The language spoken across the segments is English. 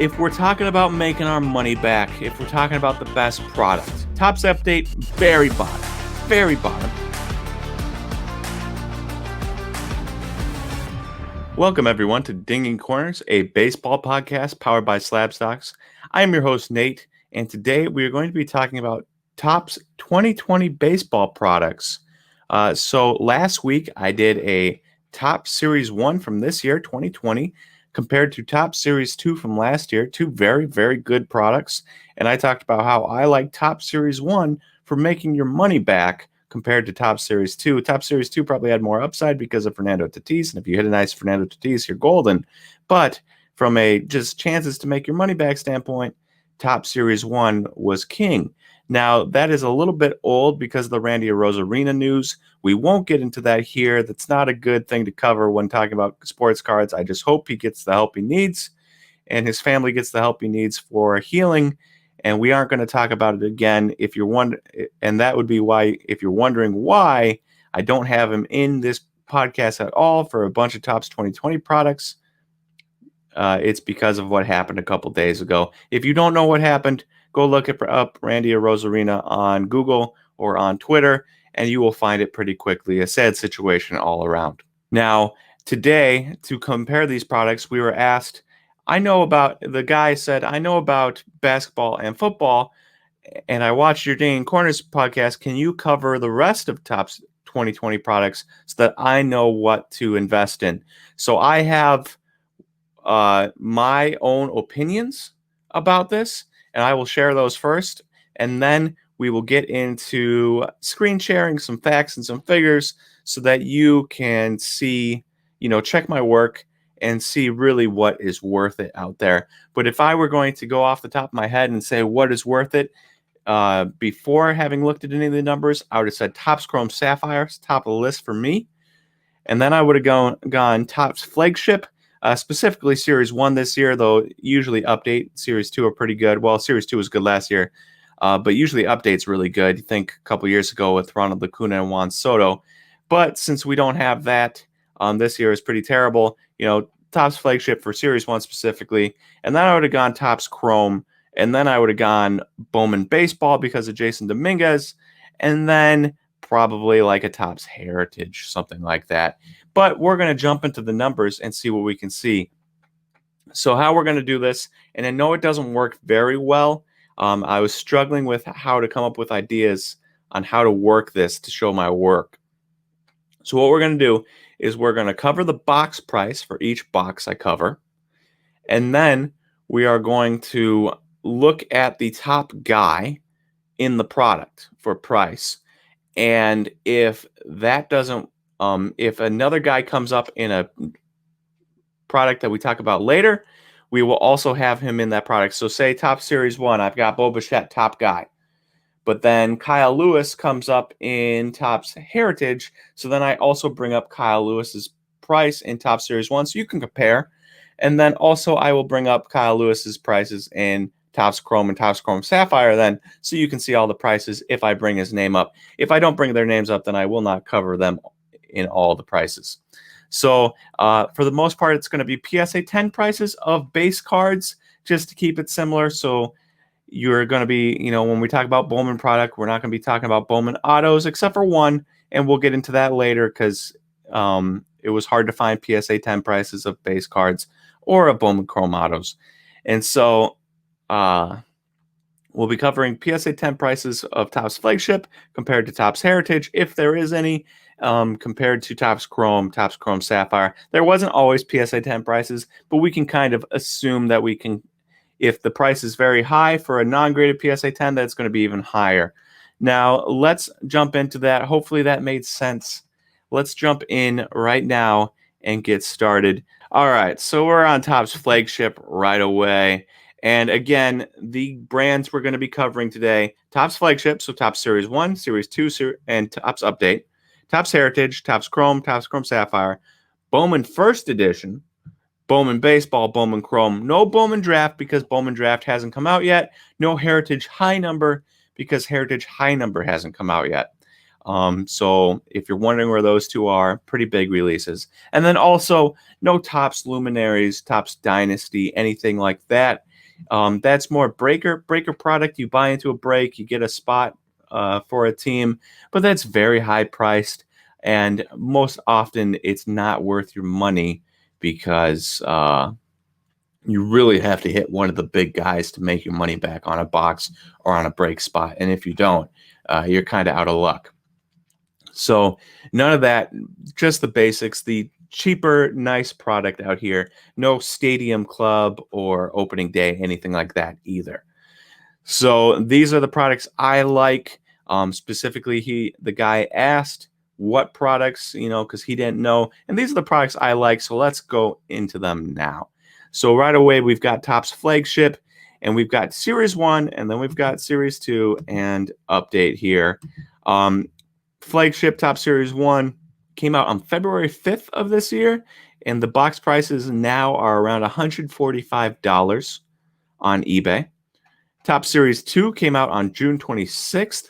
If we're talking about making our money back, if we're talking about the best product, TOPPS update, very bottom, very bottom. Welcome everyone to Dinging Corners, a baseball podcast powered by SlabStox. I am your host, Nate, and today we are going to be talking about TOPPS 2020 baseball products. So last week I did a TOPPS Series 1 from this year, 2020, compared to TOPPS Series 2 from last year, two very, very good products. And I talked about how I like TOPPS Series 1 for making your money back compared to TOPPS Series 2. TOPPS Series 2 probably had more upside because of Fernando Tatis, and if you hit a nice Fernando Tatis, you're golden. But from a just chances to make your money back standpoint, TOPPS Series 1 was king. Now, that is a little bit old because of the Randy Arozarena news. We won't get into that here. That's not a good thing to cover when talking about sports cards. I just hope he gets the help he needs and his family gets the help he needs for healing. And we aren't going to talk about it again. If you're wondering, and that would be why, if you're wondering why I don't have him in this podcast at all for a bunch of TOPPS 2020 products, it's because of what happened a couple days ago. If you don't know what happened, go look up Randy Arozarena on Google or on Twitter, and you will find it pretty quickly. A sad situation all around. Now, today, to compare these products, we were asked, the guy said, I know about basketball and football, and I watched your Dinging Corners podcast. Can you cover the rest of TOPPS 2020 products so that I know what to invest in? So I have my own opinions about this, and I will share those first, and then we will get into screen sharing, some facts and some figures so that you can see, check my work and see really what is worth it out there. But if I were going to go off the top of my head and say what is worth it, before having looked at any of the numbers, I would have said TOPPS Chrome Sapphire, top of the list for me. And then I would have gone TOPPS Flagship, specifically Series 1 this year, though usually Update, Series 2 are pretty good. Well, Series 2 was good last year, but usually Update's really good. You think a couple years ago with Ronald Acuna and Juan Soto. But since we don't have that, this year is pretty terrible. TOPPS Flagship for Series 1 specifically. And then I would have gone TOPPS Chrome. And then I would have gone Bowman Baseball because of Jason Dominguez. And then probably like a TOPPS Heritage, something like that. But we're going to jump into the numbers and see what we can see. So how we're going to do this, and I know it doesn't work very well. I was struggling with how to come up with ideas on how to work this to show my work. So what we're going to do is we're going to cover the box price for each box I cover. And then we are going to look at the top guy in the product for price. And if that doesn't, if another guy comes up in a product that we talk about later, we will also have him in that product. So say TOPPS Series 1, I've got Bo Bichette, top guy. But then Kyle Lewis comes up in TOPPS Heritage. So then I also bring up Kyle Lewis's price in TOPPS Series 1 so you can compare. And then also I will bring up Kyle Lewis's prices in TOPPS Chrome and TOPPS Chrome Sapphire then so you can see all the prices if I bring his name up. If I don't bring their names up, then I will not cover them in all the prices. So for the most part, it's going to be PSA 10 prices of base cards just to keep it similar. So you're going to be, when we talk about Bowman product, we're not going to be talking about Bowman autos except for one, and we'll get into that later because it was hard to find PSA 10 prices of base cards or of Bowman Chrome autos. And so we'll be covering PSA 10 prices of TOPPS Flagship compared to TOPPS Heritage, if there is any, compared to TOPPS Chrome Sapphire. There wasn't always PSA 10 prices, but we can kind of assume that we can, if the price is very high for a non-graded PSA 10, that's going to be even higher. Now, let's jump into that. Hopefully that made sense. Let's jump in right now and get started. All right, so we're on TOPPS Flagship right away. And again, the brands we're going to be covering today, TOPPS Flagship, so TOPPS Series 1, Series 2, and TOPPS Update, TOPPS Heritage, TOPPS Chrome Sapphire, Bowman First Edition, Bowman Baseball, Bowman Chrome, no Bowman Draft because Bowman Draft hasn't come out yet, no Heritage High Number because Heritage High Number hasn't come out yet. So if you're wondering where those two are, pretty big releases. And then also no Topps Luminaries, Topps Dynasty, anything like that. That's more breaker product. You buy into a break, you get a spot for a team, but that's very high priced. And most often it's not worth your money because you really have to hit one of the big guys to make your money back on a box or on a break spot. And if you don't, you're kind of out of luck. So none of that, just the basics, the cheaper, nice product out here. No Stadium Club or Opening Day, anything like that either. So these are the products I like. Specifically, the guy asked what products, because he didn't know. And these are the products I like. So let's go into them now. So right away, we've got Topps Flagship, and we've got Series 1, and then we've got Series 2 and Update here. Flagship Topps Series 1 came out on February 5th of this year, and the box prices now are around $145 on eBay. Topps Series 2 came out on June 26th,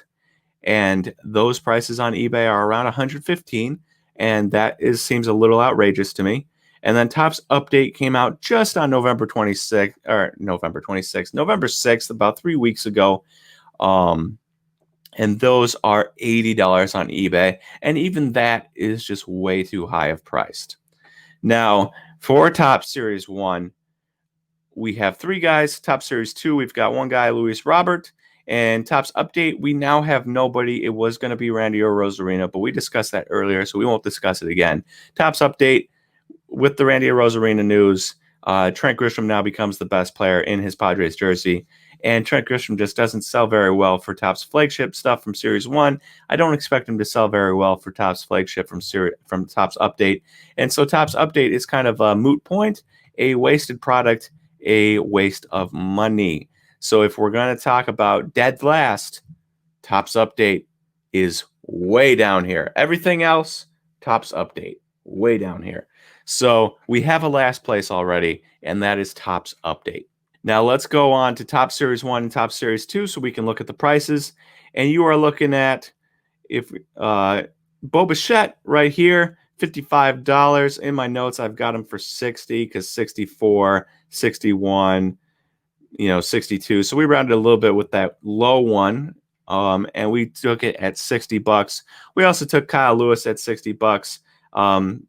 and those prices on eBay are around $115, and that seems a little outrageous to me. And then Topps Update came out just on November 6th, about 3 weeks ago. And those are $80 on eBay. And even that is just way too high of priced. Now, for Topps Series 1, we have 3 guys. Topps Series 2, we've got 1 guy, Luis Robert. And Topps Update, we now have nobody. It was going to be Randy Rosarino, but we discussed that earlier, so we won't discuss it again. Topps Update, with the Randy Rosarino news, Trent Grisham now becomes the best player in his Padres jersey. And Trent Grisham just doesn't sell very well for Topps Flagship stuff from Series 1. I don't expect him to sell very well for Topps Flagship from Topps Update. And so Topps Update is kind of a moot point, a wasted product, a waste of money. So if we're going to talk about dead last, Topps Update is way down here. Everything else, Topps Update, way down here. So we have a last place already, and that is Topps Update. Now let's go on to Topps Series 1 and Topps Series 2 so we can look at the prices. And you are looking at Bo Bichette right here, $55. In my notes, I've got him for $60 because 64, 61, 62. So we rounded a little bit with that low one, and we took it at $60. We also took Kyle Lewis at $60,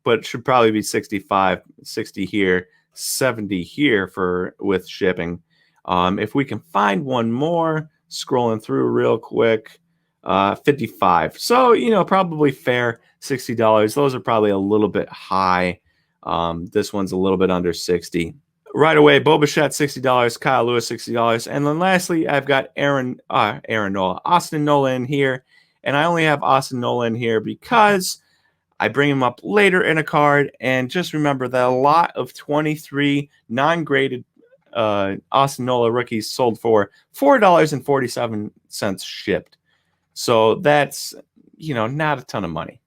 but it should probably be 65, 60 here, 70 here with shipping. If we can find one more, scrolling through real quick, 55. So, probably fair, $60. Those are probably a little bit high. This one's a little bit under 60. Right away, Bo Bichette, $60, Kyle Lewis, $60. And then lastly, I've got Austin Nola in here. And I only have Austin Nola in here because I bring him up later in a card. And just remember that a lot of 23 non-graded Austin Nola rookies sold for $4.47 shipped. So that's, not a ton of money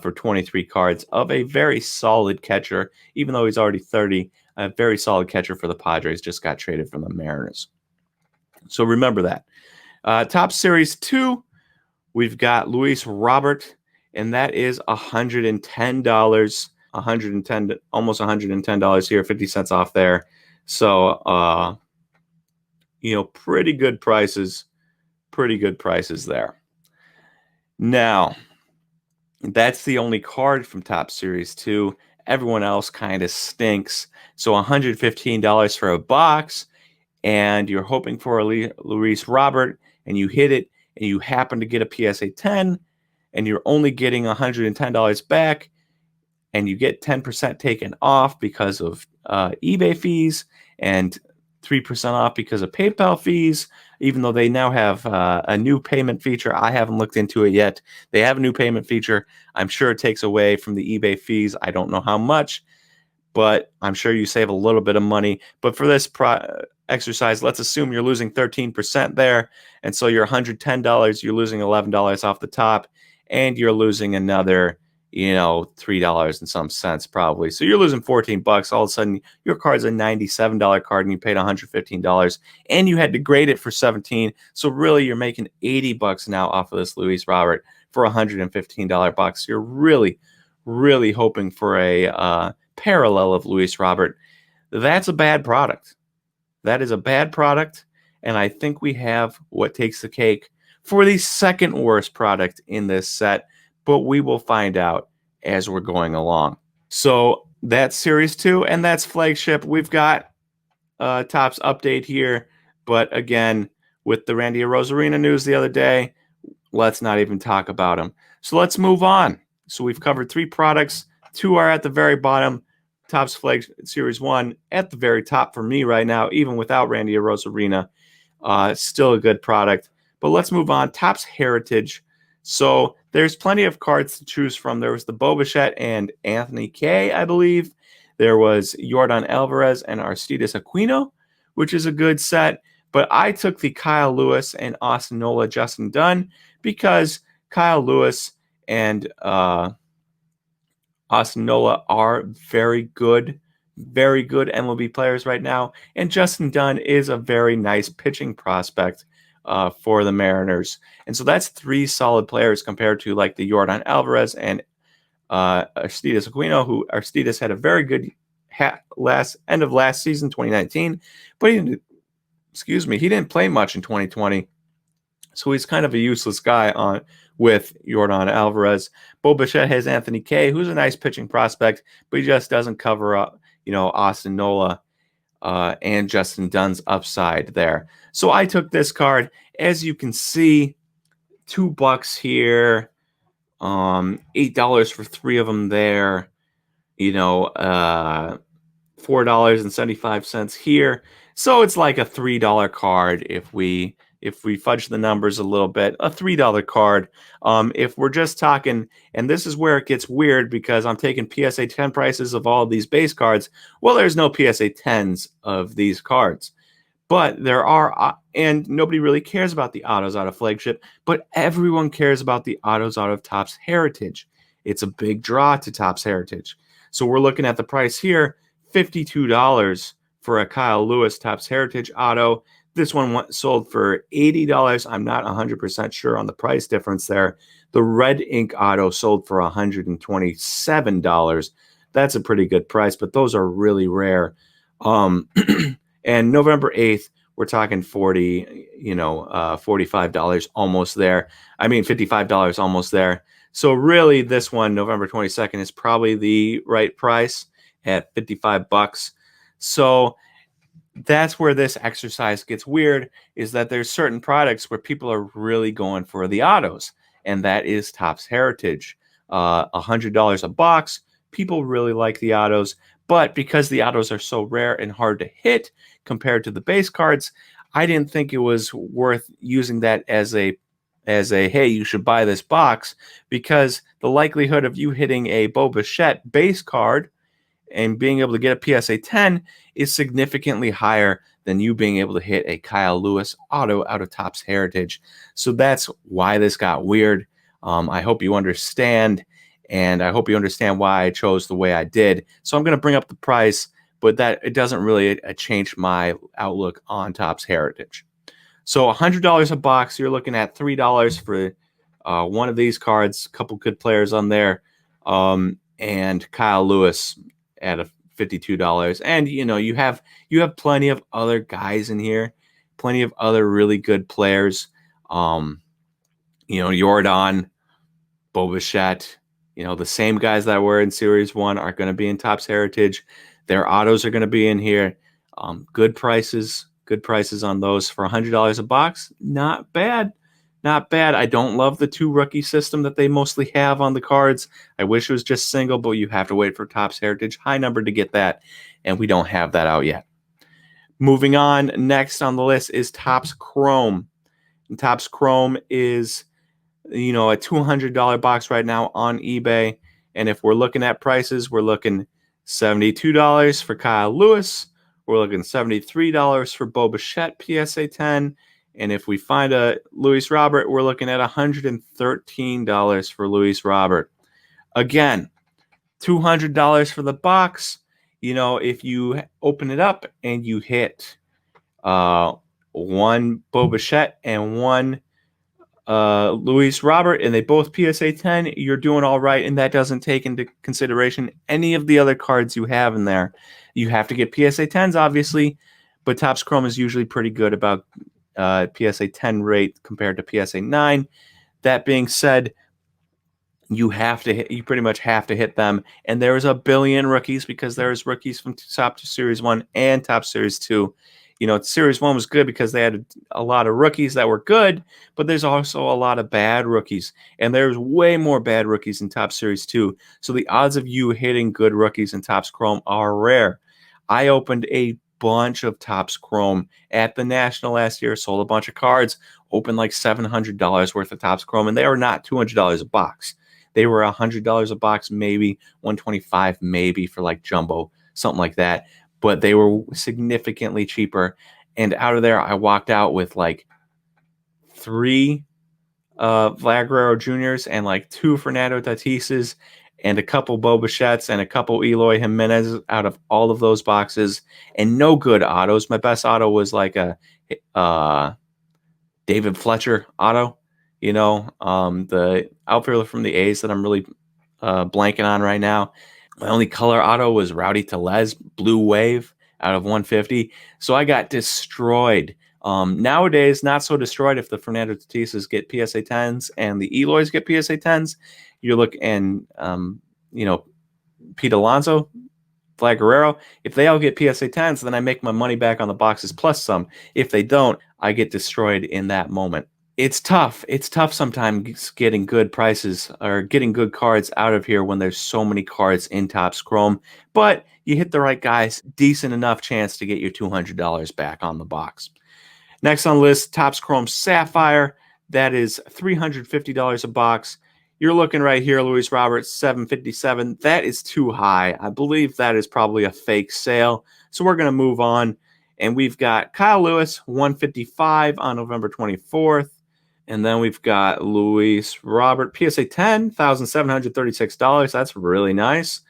for 23 cards of a very solid catcher, even though he's already 30. A very solid catcher for the Padres, just got traded from the Mariners. So remember that. Topps Series 2, we've got Luis Robert, and that is $110. Almost $110 here, 50 cents off there. So, pretty good prices. Pretty good prices there. Now, that's the only card from Topps Series 2. Everyone else kind of stinks. So $115 for a box, and you're hoping for a Luis Robert, and you hit it, and you happen to get a PSA 10, and you're only getting $110 back, and you get 10% taken off because of eBay fees, and 3% off because of PayPal fees, even though they now have a new payment feature. I haven't looked into it yet. They have a new payment feature. I'm sure it takes away from the eBay fees. I don't know how much, but I'm sure you save a little bit of money. But for this exercise, let's assume you're losing 13% there. And so you're $110, you're losing $11 off the top, and you're losing another $3 and some cents probably. So you're losing $14. All of a sudden, your card's a $97 card and you paid $115, and you had to grade it for $17. So really, you're making $80 now off of this Luis Robert for $115 box. You're really, really hoping for a parallel of Luis Robert. That's a bad product. That is a bad product, and I think we have what takes the cake for the second worst product in this set, but we will find out as we're going along. So that's Series 2, and that's Flagship. We've got Topps update here, but again, with the Randy Arozarena news the other day, let's not even talk about them. So let's move on. So we've covered 3 products. 2 are at the very bottom. Topps Flag Series 1 at the very top for me right now, even without Randy Arozarena. Still a good product. But let's move on. Topps Heritage. So there's plenty of cards to choose from. There was the Bo Bichette and Anthony Kay, I believe. There was Yordan Alvarez and Aristides Aquino, which is a good set. But I took the Kyle Lewis and Austin Nola Justin Dunn because Kyle Lewis and Austin Nola are very good MLB players right now. And Justin Dunn is a very nice pitching prospect for the Mariners. And so that's 3 solid players compared to like the Yordan Alvarez and Aristides Aquino, who Aristides had a very good end of last season, 2019, but he didn't play much in 2020. So he's kind of a useless guy with Yordan Alvarez. Bo Bichette has Anthony Kay, who's a nice pitching prospect, but he just doesn't cover up, Austin Nola and Justin Dunn's upside there. So I took this card. As you can see, $2 here, $8 for 3 of them there, $4.75 here. So it's like a $3 card if we fudge the numbers a little bit, a $3 card. If we're just talking, and this is where it gets weird because I'm taking PSA 10 prices of all of these base cards. Well, there's no PSA 10s of these cards, but there are, and nobody really cares about the autos out of Flagship, but everyone cares about the autos out of Topps Heritage. It's a big draw to Topps Heritage. So we're looking at the price here, $52 for a Kyle Lewis Topps Heritage auto. This one sold for $80. I'm not 100% sure on the price difference there. The red ink auto sold for $127. That's a pretty good price, but those are really rare. And November 8th, we're talking $45 almost there. I mean, $55 almost there. So really, this one, November 22nd, is probably the right price at $55. So that's where this exercise gets weird, is that there's certain products where people are really going for the autos, and that is Topps Heritage. $100 a box. People really like the autos, but because the autos are so rare and hard to hit compared to the base cards, I didn't think it was worth using that as a hey, you should buy this box, because the likelihood of you hitting a Bo Bichette base card and being able to get a PSA 10 is significantly higher than you being able to hit a Kyle Lewis auto out of Topps Heritage. So that's why this got weird. I hope you understand, and I hope you understand why I chose the way I did. So I'm going to bring up the price, but that it doesn't really change my outlook on Topps Heritage. So $100 a box, you're looking at $3 for one of these cards, a couple good players on there, and Kyle Lewis at a $52. And you have plenty of other guys in here, plenty of other really good players. Yordan, Bo Bichette, the same guys that were in Series 1 are going to be in Topps Heritage. Their autos are going to be in here. Good prices on those for $100 a box. Not bad. I don't love the 2 rookie system that they mostly have on the cards. I wish it was just single, but you have to wait for Topps Heritage high number to get that, and we don't have that out yet. Moving on, next on the list is Topps Chrome. And Topps Chrome is a $200 box right now on eBay, and if we're looking at prices, we're looking $72 for Kyle Lewis. We're looking $73 for Bo Bichette PSA 10. And if we find a Luis Robert, we're looking at $113 for Luis Robert. Again, $200 for the box. If you open it up and you hit one Bo Bichette and one Luis Robert, and they both PSA 10, you're doing all right, and that doesn't take into consideration any of the other cards you have in there. You have to get PSA 10s, obviously, but Topps Chrome is usually pretty good about PSA 10 rate compared to PSA 9. That being said, you pretty much have to hit them, and there's a billion rookies because there's rookies from Top Series 1 and Top Series 2. Series 1 was good because they had a lot of rookies that were good, but there's also a lot of bad rookies, and there's way more bad rookies in Top Series 2. So the odds of you hitting good rookies in Topps Chrome are rare. I opened a bunch of Topps Chrome at the National last year, sold a bunch of cards, opened like $700 worth of Topps Chrome, and they were not $200 a box. They were $100 a box, maybe $125, maybe for like jumbo, something like that. But they were significantly cheaper. And out of there, I walked out with like 3 Vlad Guerrero Juniors and like 2 Fernando Tatises and a couple Bo Bichette's and a couple Eloy Jimenez out of all of those boxes, and no good autos. My best auto was like a David Fletcher auto. The outfielder from the A's that I'm really blanking on right now. My only color auto was Rowdy Tellez, Blue Wave out of 150. So I got destroyed. Nowadays, not so destroyed if the Fernando Tatises get PSA 10s and the Eloys get PSA 10s. You look and, Pete Alonso, Vlad Guerrero, if they all get PSA 10s, then I make my money back on the boxes plus some. If they don't, I get destroyed in that moment. It's tough. It's tough sometimes getting good prices or getting good cards out of here when there's so many cards in Topps Chrome. But you hit the right guys, decent enough chance to get your $200 back on the box. Next on the list, Topps Chrome Sapphire. That is $350 a box. You're looking right here, Luis Roberts, $757. That is too high. I believe that is probably a fake sale. So we're going to move on. And we've got Kyle Lewis, $155 on November 24th. And then we've got Luis Robert, PSA 10, $1,736. That's really nice.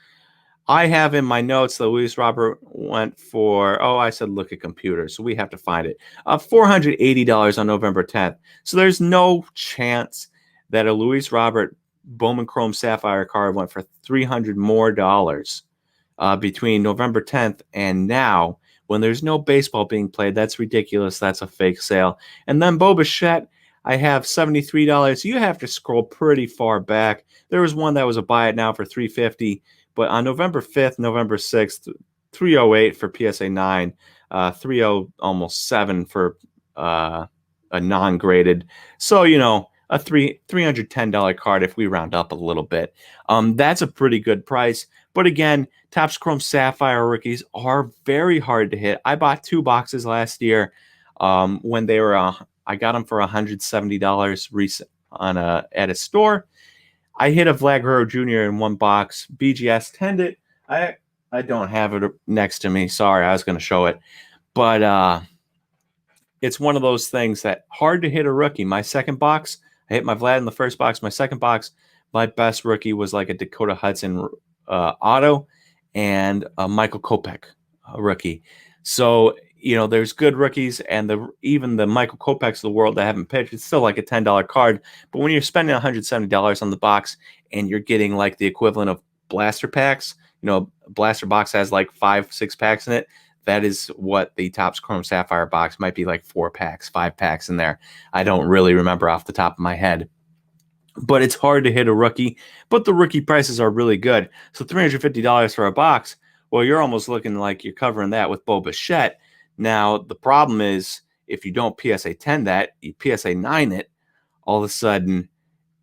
I have in my notes that Luis Robert went for, I said look at computers, so we have to find it. $480 on November 10th. So there's no chance that a Luis Robert Bowman Chrome Sapphire card went for $300 more between November 10th and now when there's no baseball being played. That's ridiculous. That's a fake sale. And then Bo Bichette, I have $73. You have to scroll pretty far back. There was one that was a buy it now for $350, but on November 5th, November 6th, $308 for PSA 9, $30 almost $7 for a non-graded. So, a $310 card if we round up a little bit. That's a pretty good price. But again, Topps Chrome Sapphire rookies are very hard to hit. I bought 2 boxes last year when they were I got them for $170 recent at a store. I hit a Vlad Guerrero Jr. in 1 box. BGS tended. I don't have it next to me. Sorry, I was going to show it. But it's one of those things that hard to hit a rookie. My second box, I hit my Vlad in the first box. My second box, my best rookie was like a Dakota Hudson auto and a Michael Kopech rookie. So, there's good rookies, and even the Michael Kopechs of the world that haven't pitched, it's still like a $10 card. But when you're spending $170 on the box and you're getting like the equivalent of blaster packs, blaster box has like 5-6 packs in it. That is what the Topps Chrome Sapphire box might be, like 4 packs, 5 packs in there. I don't really remember off the top of my head. But it's hard to hit a rookie, but the rookie prices are really good. So $350 for a box, well, you're almost looking like you're covering that with Bo Bichette. Now, the problem is if you don't PSA 10 that, you PSA 9 it, all of a sudden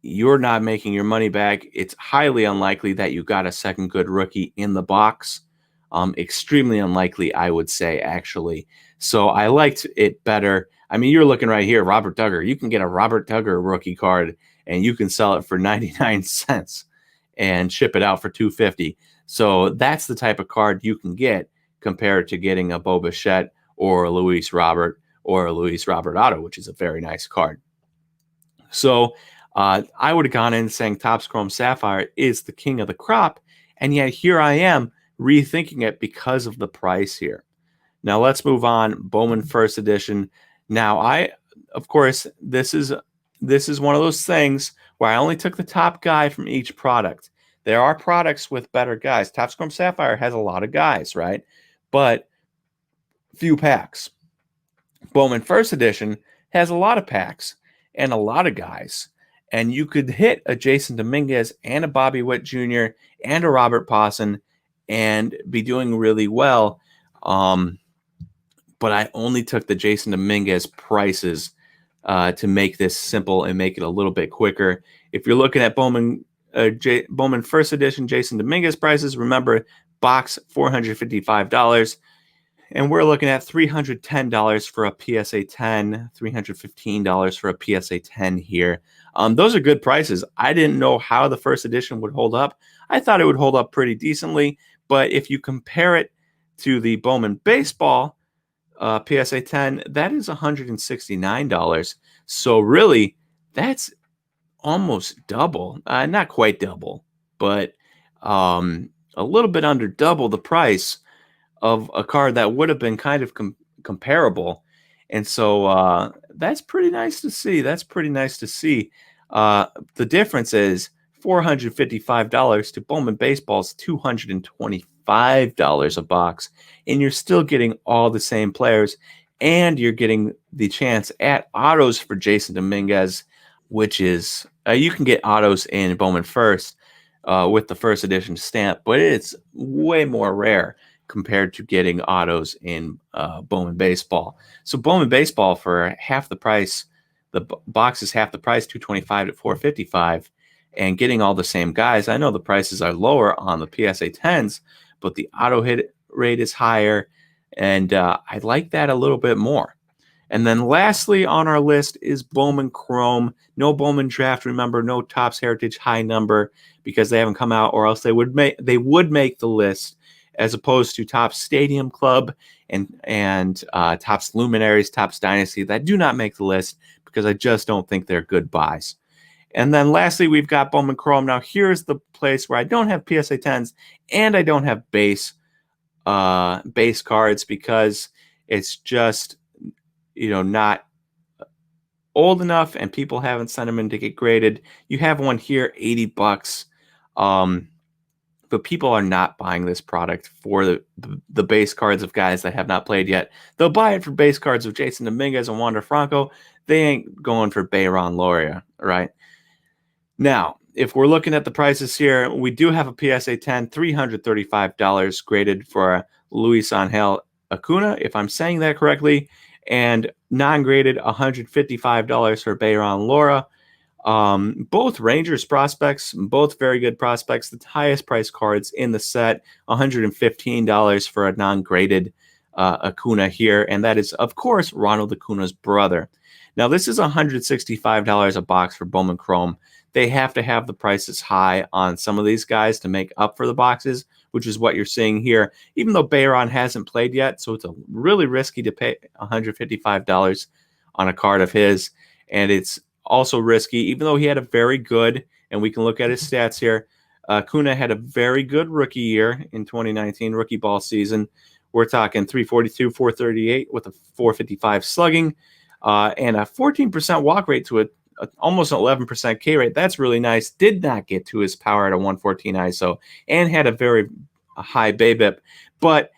you're not making your money back. It's highly unlikely that you got a second good rookie in the box. Extremely unlikely, I would say, actually. So I liked it better. I mean, you're looking right here, Robert Duggar. You can get a Robert Duggar rookie card and you can sell it for 99 cents and ship it out for $250. So that's the type of card you can get compared to getting a Bo Bichette or a Luis Robert or a Luis Robert auto, which is a very nice card. So I would have gone in saying Topps Chrome Sapphire is the king of the crop, and yet here I am rethinking it because of the price here. Now let's move on. Bowman First Edition. Now of course, this is this is one of those things where I only took the top guy from each product. There are products with better guys. TOPPS Chrome Sapphire has a lot of guys, right? But few packs. Bowman First Edition has a lot of packs and a lot of guys. And you could hit a Jason Dominguez and a Bobby Witt Jr. and a Robert Posson and be doing really well. But I only took the Jason Dominguez prices to make this simple and make it a little bit quicker. If you're looking at Bowman First Edition Jason Dominguez prices, remember box $455. And we're looking at $310 for a PSA 10, $315 for a PSA 10 here. Those are good prices. I didn't know how the first edition would hold up. I thought it would hold up pretty decently, but if you compare it to the Bowman Baseball PSA 10, that is $169. So really, that's almost double. Not quite double, but a little bit under double the price of a card that would have been kind of comparable. And so that's pretty nice to see. That's pretty nice to see. The difference is $455 to Bowman Baseball's $225 a box. And you're still getting all the same players. And you're getting the chance at autos for Jason Dominguez, which is you can get autos in Bowman First with the first edition stamp, but it's way more rare compared to getting autos in Bowman Baseball. So Bowman Baseball for half the price, the box is half the price, $225 to $455, and getting all the same guys. I know the prices are lower on the PSA 10s, but the auto hit rate is higher, and I like that a little bit more. And then lastly on our list is Bowman Chrome. No Bowman Draft, remember, no Topps Heritage High Number because they haven't come out, or else they would make the list, as opposed to Topps Stadium Club and Topps Luminaries, Topps Dynasty that do not make the list because I just don't think they're good buys. And then lastly, we've got Bowman Chrome. Now here's the place where I don't have PSA 10s and I don't have base cards because it's just not old enough and people haven't sent them in to get graded. You have one here, $80. But people are not buying this product for the base cards of guys that have not played yet. They'll buy it for base cards of Jason Dominguez and Wander Franco. They ain't going for Bayron Loria, right? Now, if we're looking at the prices here, we do have a PSA 10, $335 graded for Luis Angel Acuna, if I'm saying that correctly, and non-graded $155 for Bayron Lora. Both Rangers prospects, both very good prospects. The highest price cards in the set, $115 for a non-graded Acuna here, and that is, of course, Ronald Acuna's brother. Now, this is $165 a box for Bowman Chrome. They have to have the prices high on some of these guys to make up for the boxes, which is what you're seeing here, even though Bayron hasn't played yet, so it's really risky to pay $155 on a card of his, and it's also risky, even though he had a very good, and we can look at his stats here, Acuna had a very good rookie year in 2019, rookie ball season. We're talking 342, 438 with a 455 slugging, and a 14% walk rate to almost an 11% K rate. That's really nice. Did not get to his power at a 114 ISO and had a very high BABIP. But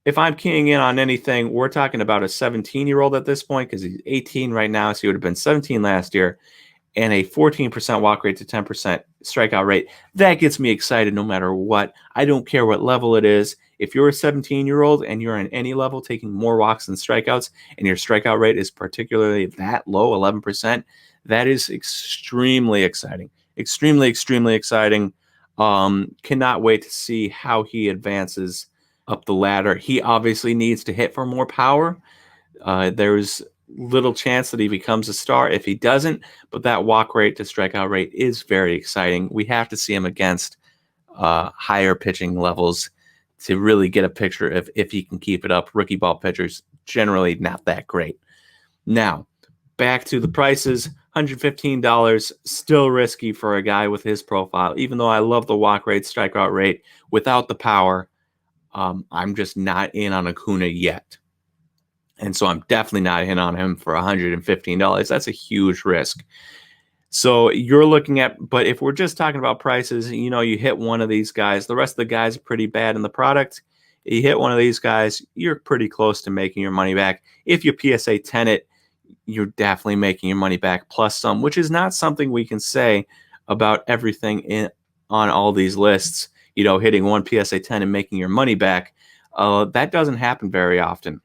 if I'm keying in on anything, we're talking about a 17-year-old at this point because he's 18 right now, so he would have been 17 last year, and a 14% walk rate to 10% strikeout rate. That gets me excited no matter what. I don't care what level it is. If you're a 17-year-old and you're in any level taking more walks than strikeouts, and your strikeout rate is particularly that low, 11%, that is extremely exciting. Extremely, extremely exciting. Cannot wait to see how he advances up the ladder. He obviously needs to hit for more power. There's little chance that he becomes a star if he doesn't, but that walk rate to strikeout rate is very exciting. We have to see him against higher pitching levels to really get a picture of if he can keep it up. Rookie ball pitchers generally not that great. Now, back to the prices. $115, still risky for a guy with his profile. Even though I love the walk rate, strikeout rate, without the power, I'm just not in on Acuna yet. And so I'm definitely not in on him for $115. That's a huge risk. So you're looking at, but if we're just talking about prices, you hit one of these guys, the rest of the guys are pretty bad in the product. You hit one of these guys, you're pretty close to making your money back. If you PSA 10 it, you're definitely making your money back plus some, which is not something we can say about everything on all these lists. Hitting one PSA 10 and making your money back, that doesn't happen very often.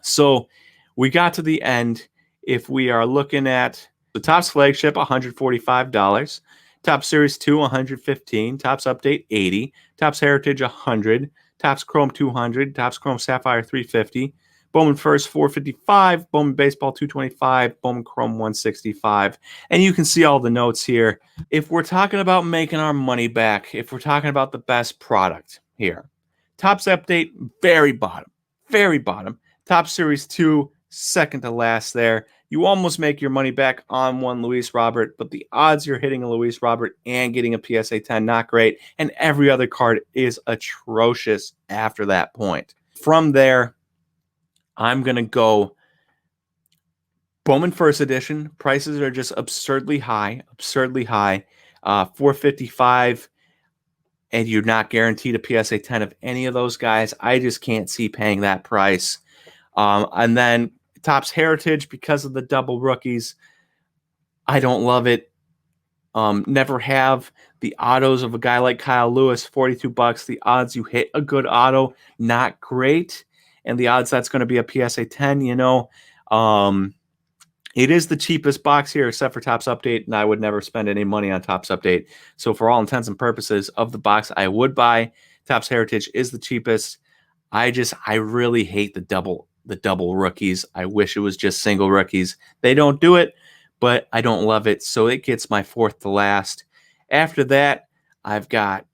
So we got to the end. If we are looking at the TOPPS Flagship, $145, TOPPS Series 2, $115, TOPPS Update, $80, TOPPS Heritage, $100, TOPPS Chrome, $200, TOPPS Chrome Sapphire, $350, Bowman First, $455, Bowman Baseball, $225, Bowman Chrome, $165. And you can see all the notes here. If we're talking about making our money back, if we're talking about the best product here, TOPPS Update, very bottom, very bottom. TOPPS Series 2, second to last there. You almost make your money back on one Luis Robert, but the odds you're hitting a Luis Robert and getting a PSA 10, not great. And every other card is atrocious after that point. From there, I'm going to go Bowman First Edition. Prices are just absurdly high, $455, and you're not guaranteed a PSA 10 of any of those guys. I just can't see paying that price. And then TOPPS Heritage, because of the double rookies, I don't love it. Never have. The autos of a guy like Kyle Lewis, $42. The odds you hit a good auto, not great. And the odds that's going to be a PSA 10, it is the cheapest box here, except for TOPPS Update, and I would never spend any money on TOPPS Update. So for all intents and purposes of the box I would buy, TOPPS Heritage is the cheapest. I really hate the double rookies. I wish it was just single rookies. They don't do it, but I don't love it. So it gets my fourth to last. After that, I've got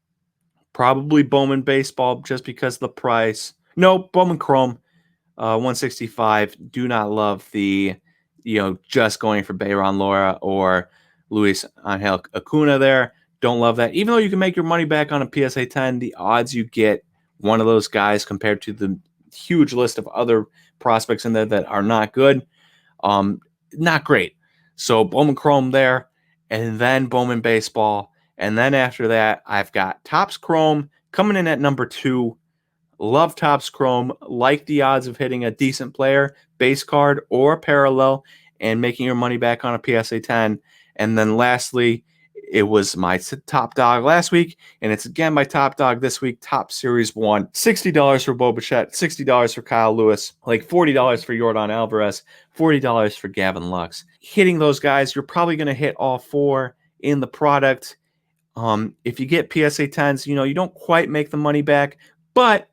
probably Bowman Baseball just because of the price. No, Bowman Chrome, 165. Do not love the, just going for Bayron Lora or Luis Angel Acuna there. Don't love that. Even though you can make your money back on a PSA 10, the odds you get one of those guys compared to the huge list of other prospects in there that are not good, not great. So Bowman Chrome there, and then Bowman Baseball. And then after that, I've got TOPPS Chrome coming in at number 2. Love TOPPS Chrome. Like the odds of hitting a decent player, base card, or parallel, and making your money back on a PSA 10. And then lastly, it was my top dog last week, and it's again my top dog this week, TOPPS Series 1. $60 for Bo Bichette, $60 for Kyle Lewis, like $40 for Yordan Alvarez, $40 for Gavin Lux. Hitting those guys, you're probably going to hit all 4 in the product. If you get PSA 10s, you don't quite make the money back, but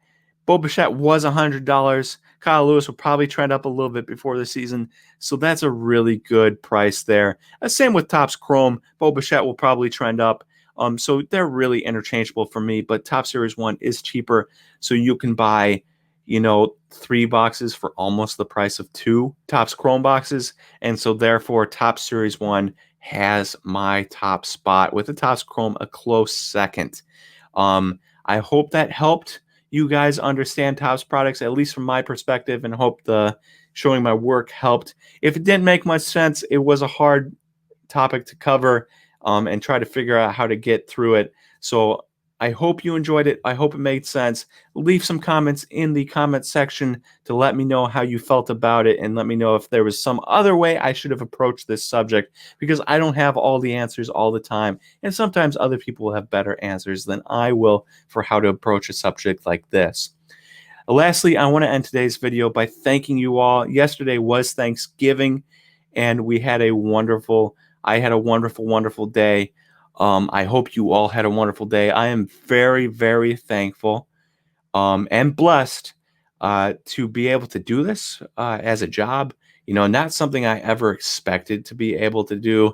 Bo Bichette was $100. Kyle Lewis will probably trend up a little bit before the season, so that's a really good price there. Same with TOPPS Chrome. Bo Bichette will probably trend up. So they're really interchangeable for me, but TOPPS Series 1 is cheaper, so you can buy, 3 boxes for almost the price of 2 TOPPS Chrome boxes, and so therefore TOPPS Series 1 has my top spot, with the TOPPS Chrome a close second. I hope that helped you guys understand TOPPS products, at least from my perspective, and hope the showing my work helped. If it didn't make much sense, it was a hard topic to cover and try to figure out how to get through it. So I hope you enjoyed it. I hope it made sense. Leave some comments in the comment section to let me know how you felt about it, and let me know if there was some other way I should have approached this subject, because I don't have all the answers all the time, and sometimes other people will have better answers than I will for how to approach a subject like this. Lastly, I want to end today's video by thanking you all. Yesterday was Thanksgiving, and I had a wonderful, wonderful day. I hope you all had a wonderful day. I am very, very thankful and blessed to be able to do this as a job. Not something I ever expected to be able to do.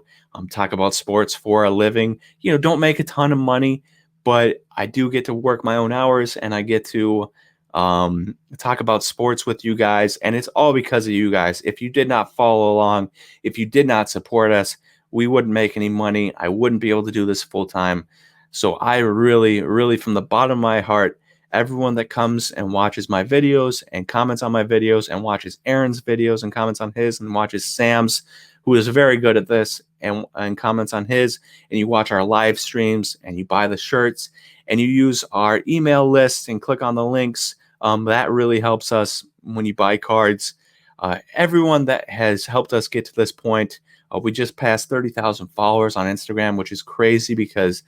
Talk about sports for a living. Don't make a ton of money, but I do get to work my own hours, and I get to talk about sports with you guys, and it's all because of you guys. If you did not follow along, if you did not support us, we wouldn't make any money. I wouldn't be able to do this full time. So I really, really, from the bottom of my heart, everyone that comes and watches my videos and comments on my videos and watches Aaron's videos and comments on his and watches Sam's, who is very good at this, and comments on his, and you watch our live streams and you buy the shirts and you use our email list and click on the links. That really helps us when you buy cards. Everyone that has helped us get to this point, we just passed 30,000 followers on Instagram, which is crazy because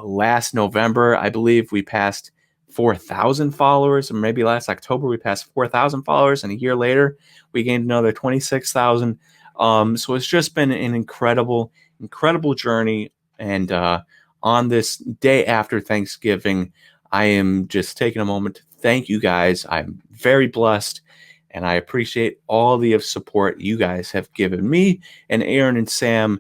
last November, I believe we passed 4,000 followers, or maybe last October we passed 4,000 followers, and a year later we gained another 26,000. So it's just been an incredible journey. And on this day after Thanksgiving, I am just taking a moment to thank you guys. I'm very blessed, and I appreciate all the support you guys have given me and Aaron and Sam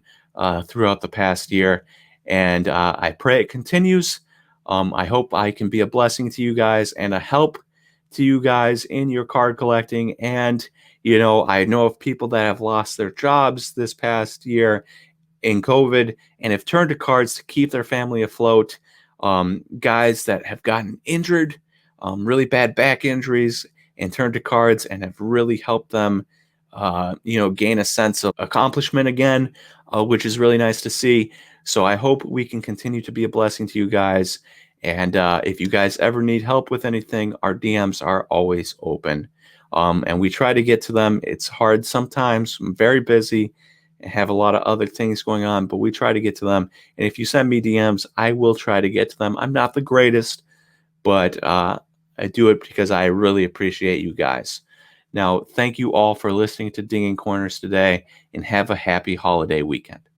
throughout the past year. And I pray it continues. I hope I can be a blessing to you guys and a help to you guys in your card collecting. And, I know of people that have lost their jobs this past year in COVID and have turned to cards to keep their family afloat. Guys that have gotten injured, really bad back injuries, and turned to cards and have really helped them, gain a sense of accomplishment again, which is really nice to see. So I hope we can continue to be a blessing to you guys. And if you guys ever need help with anything, our DMs are always open. And we try to get to them. It's hard sometimes. I'm very busy and have a lot of other things going on, but we try to get to them. And if you send me DMs, I will try to get to them. I'm not the greatest, but I do it because I really appreciate you guys. Now, thank you all for listening to Dinging Corners today, and have a happy holiday weekend.